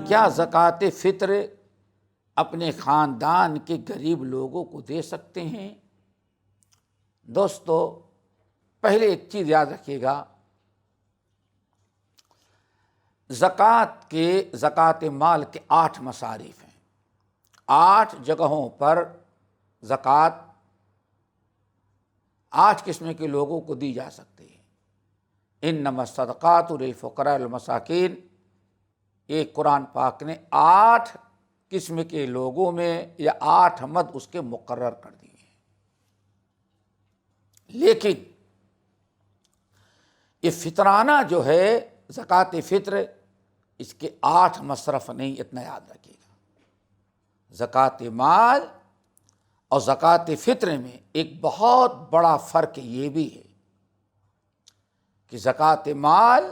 کیا زکوٰۃ فطر اپنے خاندان کے غریب لوگوں کو دے سکتے ہیں؟ دوستو، پہلے ایک چیز یاد رکھیے گا، زکوٰۃ مال کے 8 مصارف ہیں۔ 8 جگہوں پر زکوٰۃ 8 قسم کے لوگوں کو دی جا سکتی ہے۔ انما الصدقات للفقراء والمساکین، ایک قرآن پاک نے 8 قسم کے لوگوں میں یا 8 مد اس کے مقرر کر دیے ہیں۔ لیکن یہ فطرانہ جو ہے زکوٰۃ فطر، اس کے 8 مصرف نہیں، اتنا یاد رکھیے گا۔ زکوٰۃ مال اور زکوٰۃ فطر میں ایک بہت بڑا فرق یہ بھی ہے کہ زکوٰۃ مال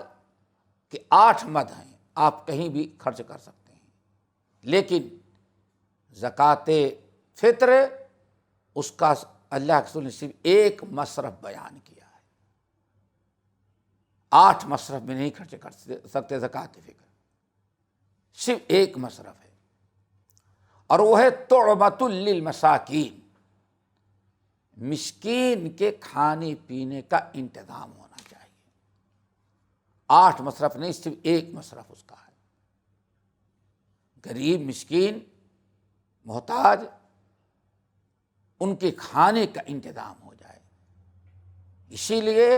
کے 8 مد ہیں، آپ کہیں بھی خرچ کر سکتے ہیں، لیکن زکوٰۃ فطر اس کا اللہ کے رسول نے صرف ایک مصرف بیان کیا ہے۔ 8 مصرف میں نہیں خرچ کر سکتے زکوٰۃ فطر، صرف ایک مصرف ہے، اور وہ ہے طعمۃ للمساکین، مسکین کے کھانے پینے کا انتظام ہونا چاہیے۔ 8 مصرف نہیں، صرف ایک مصرف اس کا ہے۔ غریب، مسکین، محتاج، ان کے کھانے کا انتظام ہو جائے۔ اسی لیے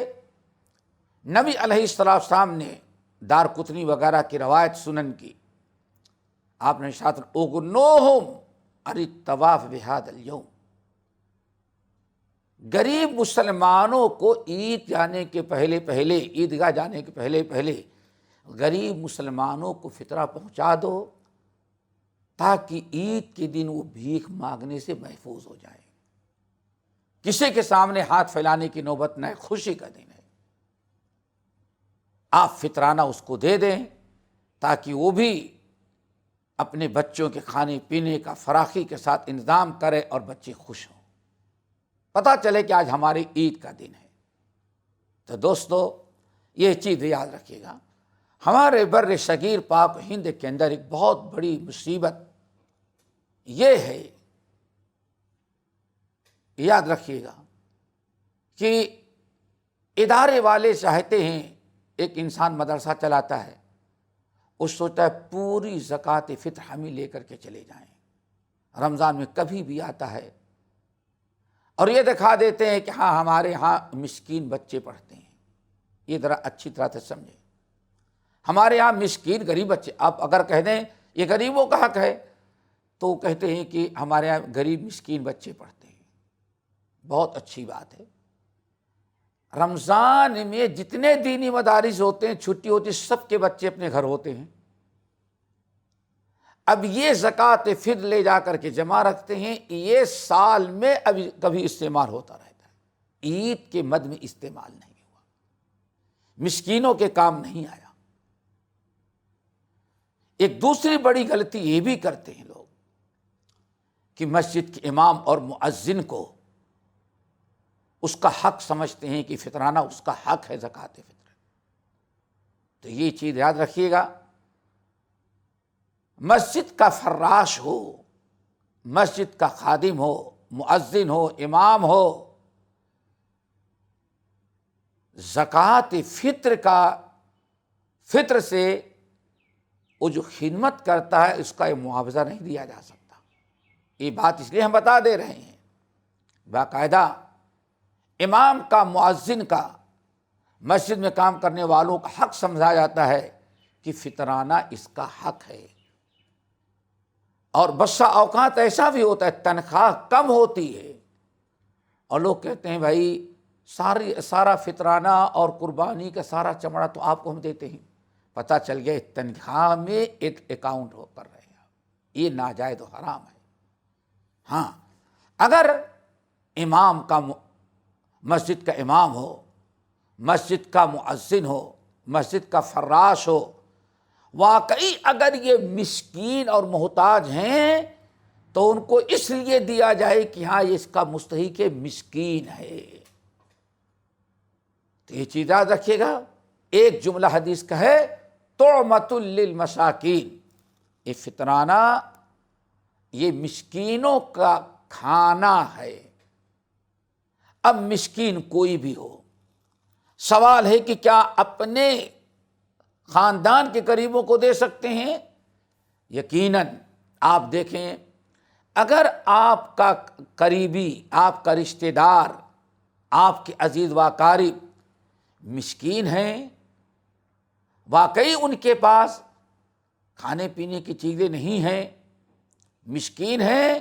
نبی علیہ السلام نے دارقطنی وغیرہ کی روایت سنن کی، آپ نے ارشاد اغنوہم عن الطواف بہذا اليوم، غریب مسلمانوں کو عید جانے کے پہلے عیدگاہ جانے کے پہلے غریب مسلمانوں کو فطرہ پہنچا دو، تاکہ عید کے دن وہ بھیک مانگنے سے محفوظ ہو جائے، کسی کے سامنے ہاتھ پھیلانے کی نوبت نہ ہے، خوشی کا دن ہے۔ آپ فطرانہ اس کو دے دیں تاکہ وہ بھی اپنے بچوں کے کھانے پینے کا فراخی کے ساتھ انتظام کرے اور بچے خوش ہوں، پتہ چلے کہ آج ہماری عید کا دن ہے۔ تو دوستو، یہ چیز یاد رکھیے گا، ہمارے بر صغیر پاک ہند کے اندر ایک بہت بڑی مصیبت یہ ہے، یاد رکھیے گا کہ ادارے والے چاہتے ہیں، ایک انسان مدرسہ چلاتا ہے، وہ سوچتا ہے پوری زکوٰۃ فطر ہم ہی لے کر کے چلے جائیں، رمضان میں کبھی بھی آتا ہے، اور یہ دکھا دیتے ہیں کہ ہاں ہمارے ہاں مسکین بچے پڑھتے ہیں۔ یہ ذرا اچھی طرح سے سمجھیں، ہمارے یہاں مسکین غریب بچے، آپ اگر کہہ دیں یہ غریبوں کا حق ہے تو وہ کہتے ہیں کہ ہمارے یہاں غریب مسکین بچے پڑھتے ہیں، بہت اچھی بات ہے۔ رمضان میں جتنے دینی مدارس ہوتے ہیں، چھٹی ہوتی ہے، سب کے بچے اپنے گھر ہوتے ہیں۔ اب یہ زکوٰۃ فطر لے جا کر کے جمع رکھتے ہیں، یہ سال میں ابھی کبھی استعمال ہوتا رہتا ہے، عید کے مد میں استعمال نہیں ہوا، مسکینوں کے کام نہیں آیا۔ ایک دوسری بڑی غلطی یہ بھی کرتے ہیں لوگ کہ مسجد کے امام اور مؤذن کو اس کا حق سمجھتے ہیں کہ فطرانہ اس کا حق ہے زکوٰۃ فطر۔ تو یہ چیز یاد رکھیے گا، مسجد کا فراش ہو، مسجد کا خادم ہو، مؤذن ہو، امام ہو، زکوٰۃ فطر سے وہ جو خدمت کرتا ہے اس کا یہ معاوضہ نہیں دیا جا سکتا۔ یہ بات اس لیے ہم بتا دے رہے ہیں، باقاعدہ امام کا، مؤذن کا، مسجد میں کام کرنے والوں کا حق سمجھا جاتا ہے کہ فطرانہ اس کا حق ہے۔ اور بسا اوقات ایسا بھی ہوتا ہے تنخواہ کم ہوتی ہے اور لوگ کہتے ہیں بھائی سارا فطرانہ اور قربانی کا سارا چمڑا تو آپ کو ہم دیتے ہیں، پتہ چل گیا تنخواہ میں ایک اکاؤنٹ ہو کر رہے ہیں، یہ ناجائز و حرام ہے۔ ہاں، اگر امام کا، مسجد کا امام ہو، مسجد کا مؤذن ہو، مسجد کا فراش ہو، واقعی اگر یہ مسکین اور محتاج ہیں تو ان کو اس لیے دیا جائے کہ ہاں یہ اس کا مستحق مسکین ہے۔ تو یہ چیز یاد رکھیے گا، ایک جملہ حدیث کا ہے طعمۃ للمساکین، یہ فطرانہ یہ مسکینوں کا کھانا ہے۔ اب مسکین کوئی بھی ہو، سوال ہے کہ کیا اپنے خاندان کے قریبوں کو دے سکتے ہیں؟ یقیناً آپ دیکھیں، اگر آپ کا قریبی، آپ کا رشتہ دار، آپ کے عزیز و اقارب مسکین ہیں، واقعی ان کے پاس کھانے پینے کی چیزیں نہیں ہیں، مسکین ہیں،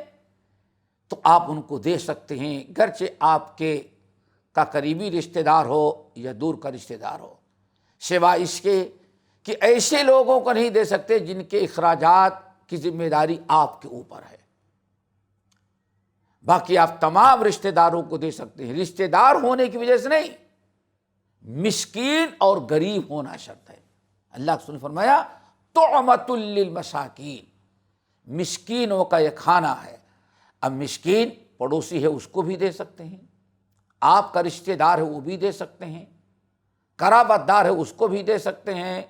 تو آپ ان کو دے سکتے ہیں، گرچہ آپ کے کا قریبی رشتہ دار ہو یا دور کا رشتہ دار ہو، سوائے اس کے کہ ایسے لوگوں کو نہیں دے سکتے جن کے اخراجات کی ذمہ داری آپ کے اوپر ہے۔ باقی آپ تمام رشتہ داروں کو دے سکتے ہیں، رشتہ دار ہونے کی وجہ سے نہیں، مسکین اور غریب ہونا شرط ہے۔ اللہ کے رسول نے فرمایا طعمۃ للمساکین، مسکینوں کا یہ کھانا ہے۔ اب مسکین پڑوسی ہے اس کو بھی دے سکتے ہیں، آپ کا رشتہ دار ہے وہ بھی دے سکتے ہیں، قرابت دار ہے اس کو بھی دے سکتے ہیں،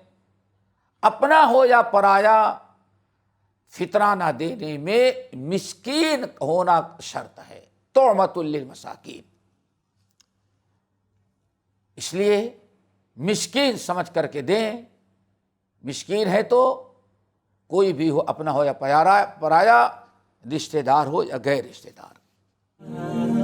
اپنا ہو یا پرایا فطرانہ دینے میں مسکین ہونا شرط ہے، طعمۃ للمساکین۔ اس لیے مسکین سمجھ کر کے دیں، مسکین ہے تو کوئی بھی ہو، اپنا ہو یا پرایا، رشتہ دار ہو یا غیر رشتہ دار۔